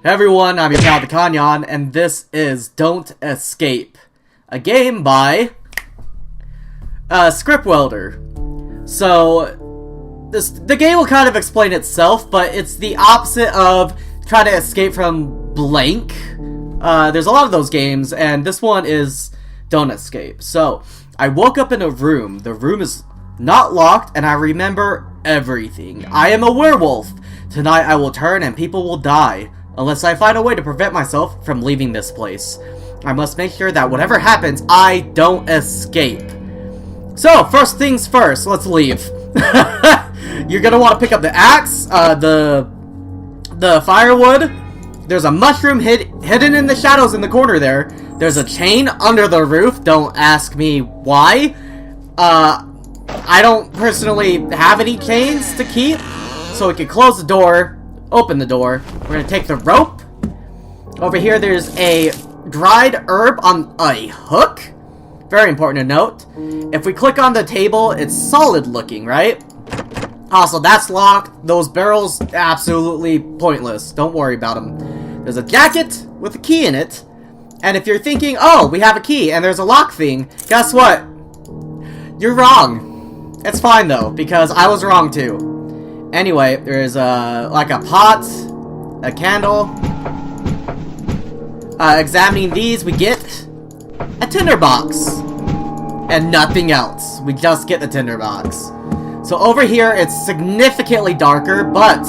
Hey everyone, I'm your pal the Kanyan, and this is Don't Escape, a game by Script Welder. So, the game will kind of explain itself, but it's the opposite of trying to escape from blank. There's a lot of those games, and this one is Don't Escape. So, I woke up in a room. The room is not locked, and I remember everything. I am a werewolf. Tonight I will turn and people will die, unless I find a way to prevent myself from leaving this place. I must make sure that whatever happens, I don't escape. So, first things first, let's leave. You're gonna want to pick up the axe, the firewood. There's a mushroom hidden in the shadows in the corner there. There's a chain under the roof. Don't ask me why. I don't personally have any chains to keep, so we can close the door, open the door. We're gonna take the rope. Over here, there's a dried herb on a hook. Very important to note. If we click on the table, it's solid looking, right? Also, that's locked. Those barrels, absolutely pointless. Don't worry about them. There's a jacket with a key in it. And if you're thinking, oh, we have a key and there's a lock thing, guess what? You're wrong. It's fine though, because I was wrong too. Anyway, there's like a pot, a candle. Examining these, we get a tinderbox. And nothing else. We just get the tinderbox. So over here, it's significantly darker, but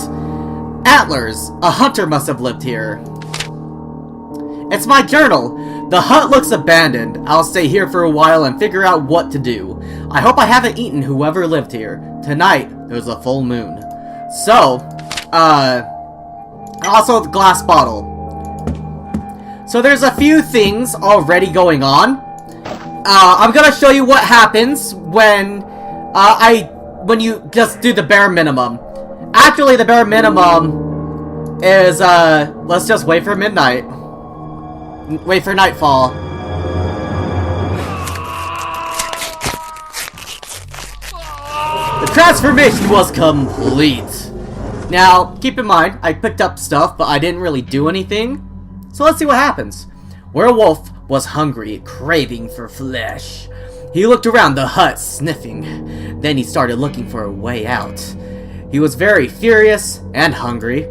antlers. A hunter must have lived here. It's my journal. The hut looks abandoned. I'll stay here for a while and figure out what to do. I hope I haven't eaten whoever lived here. Tonight, there's a full moon. So, also the glass bottle. So there's a few things already going on. I'm gonna show you what happens when you just do the bare minimum. Actually, the bare minimum is, let's just wait for midnight. Wait for nightfall. The transformation was complete. Now, keep in mind, I picked up stuff, but I didn't really do anything. So let's see what happens. Werewolf was hungry, craving for flesh. He looked around the hut, sniffing. Then he started looking for a way out. He was very furious and hungry.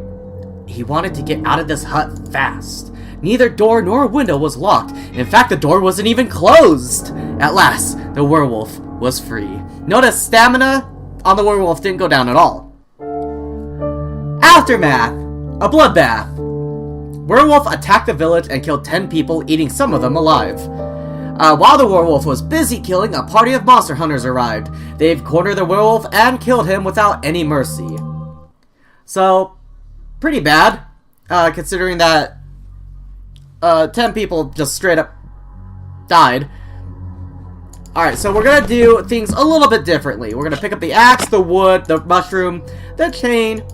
He wanted to get out of this hut fast. Neither door nor window was locked. In fact, the door wasn't even closed. At last, the werewolf was free. Notice stamina on the werewolf didn't go down at all. Aftermath. A bloodbath. Werewolf attacked the village and killed 10 people, eating some of them alive. While the werewolf was busy killing, a party of monster hunters arrived. They've cornered the werewolf and killed him without any mercy. So, pretty bad, considering that 10 people just straight up died. Alright, so we're gonna do things a little bit differently. We're gonna pick up the axe, the wood, the mushroom, the chain.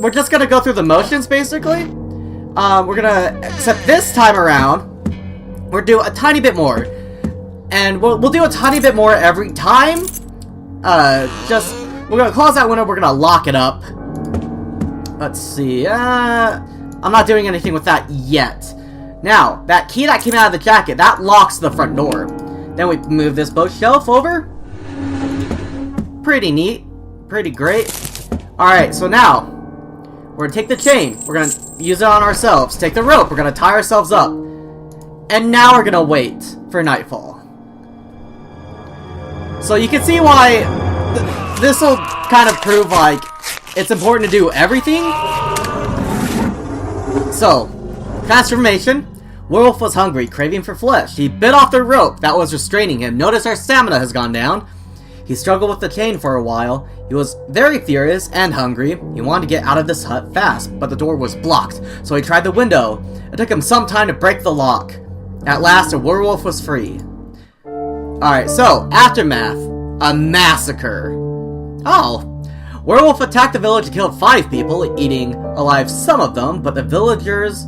We're just gonna go through the motions, basically. We're gonna, except this time around, we'll do a tiny bit more. And we'll do a tiny bit more every time. We're gonna close that window, we're gonna lock it up. Let's see, I'm not doing anything with that yet. Now, that key that came out of the jacket, that locks the front door. Then we move this bookshelf over. Pretty neat. Pretty great. Alright, so now, we're gonna take the chain. We're gonna use it on ourselves. Take the rope. We're gonna tie ourselves up. And now we're gonna wait for nightfall. So you can see why this will kind of prove, like, it's important to do everything. So, transformation. Werewolf was hungry, craving for flesh. He bit off the rope that was restraining him. Notice our stamina has gone down. He struggled with the chain for a while. He was very furious and hungry. He wanted to get out of this hut fast, but the door was blocked, so he tried the window. It took him some time to break the lock. At last, the werewolf was free. Alright, so, aftermath. A massacre. Oh. Werewolf attacked the village and killed 5 people, eating alive some of them, but the villagers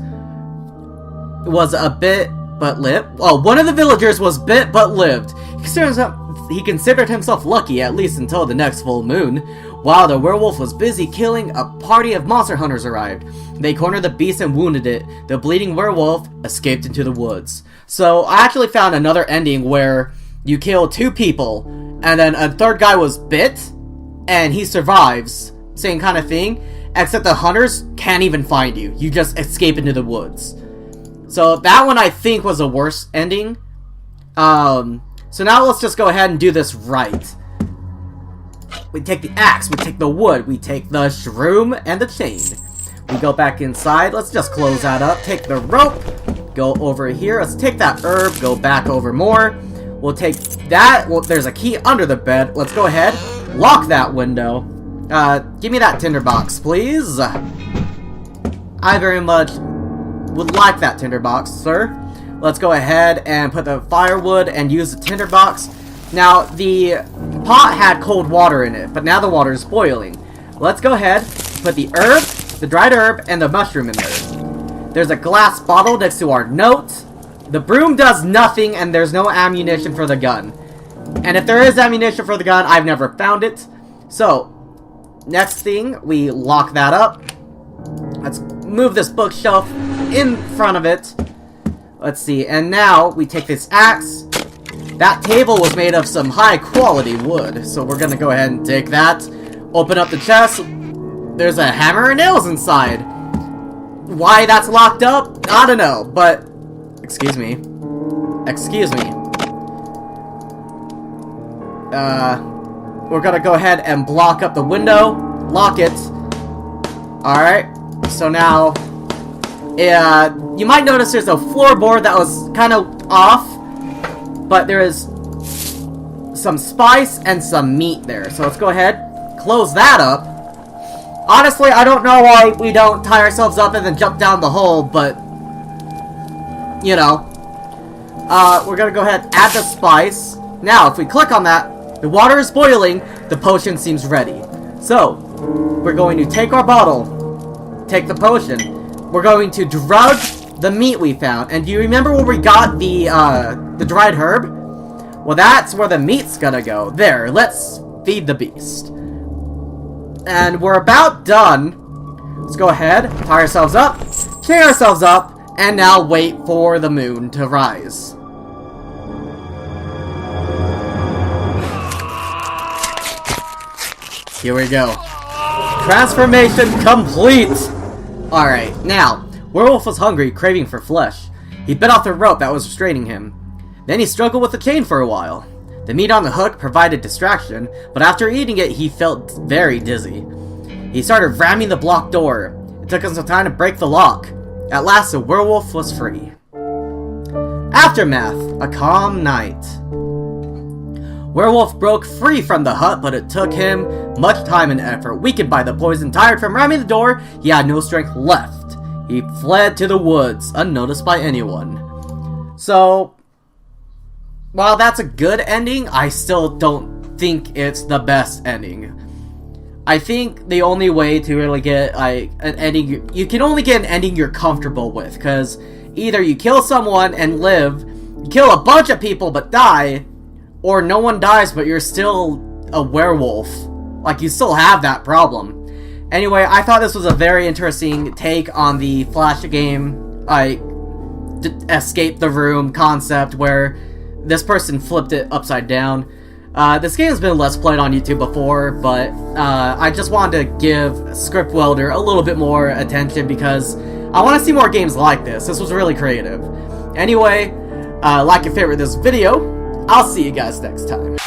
was a bit but lived. Well, one of the villagers was bit but lived. He considered himself lucky, at least until the next full moon. While the werewolf was busy killing, a party of monster hunters arrived. They cornered the beast and wounded it. The bleeding werewolf escaped into the woods. So I actually found another ending where you kill 2 people, and then a 3rd guy was bit, and he survives. Same kind of thing, except the hunters can't even find you. You just escape into the woods. So that one I think was a worse ending. So now let's just go ahead and do this right. We take the axe, we take the wood, we take the shroom and the chain. We go back inside, let's just close that up, take the rope, go over here, let's take that herb, go back over more. We'll take that, well, there's a key under the bed, let's go ahead, lock that window. Give me that tinderbox, please. I very much would like that tinderbox, sir. Let's go ahead and put the firewood and use the tinderbox. Now, the pot had cold water in it, but now the water is boiling. Let's go ahead, put the herb, the dried herb, and the mushroom in there. There's a glass bottle next to our note. The broom does nothing, and there's no ammunition for the gun. And if there is ammunition for the gun, I've never found it. So, next thing, we lock that up. Let's move this bookshelf in front of it. Let's see, and now we take this axe. That table was made of some high quality wood, so we're gonna go ahead and take that. Open up the chest. There's a hammer and nails inside. Why that's locked up, I don't know, but excuse me. We're gonna go ahead and block up the window, lock it. Alright, so now you might notice there's a floorboard that was kind of off, but there is some spice and some meat there. So let's go ahead, close that up. Honestly, I don't know why we don't tie ourselves up and then jump down the hole, but you know. We're gonna go ahead and add the spice. Now, if we click on that, the water is boiling, the potion seems ready. So, we're going to take our bottle, take the potion. We're going to drug the meat we found. And do you remember where we got the dried herb? Well, that's where the meat's gonna go. There, let's feed the beast. And we're about done. Let's go ahead, tie ourselves up, chain ourselves up, and now wait for the moon to rise. Here we go. Transformation complete! Alright, now, Werewolf was hungry, craving for flesh. He bit off the rope that was restraining him. Then he struggled with the chain for a while. The meat on the hook provided distraction, but after eating it, he felt very dizzy. He started ramming the block door. It took him some time to break the lock. At last, the werewolf was free. Aftermath, a calm night. Werewolf broke free from the hut, but it took him much time and effort. Weakened by the poison, tired from ramming the door, he had no strength left. He fled to the woods, unnoticed by anyone. So, while that's a good ending, I still don't think it's the best ending. I think the only way to really get like an ending, you can only get an ending you're comfortable with, because either you kill someone and live, you kill a bunch of people but die, or no one dies but you're still a werewolf. Like, you still have that problem. Anyway, I thought this was a very interesting take on the Flash game, like, escape the room concept, where this person flipped it upside down. This game has been Let's Played on YouTube before, but I just wanted to give Script Welder a little bit more attention because I want to see more games like this. This was really creative. Anyway, like and favorite this video. I'll see you guys next time.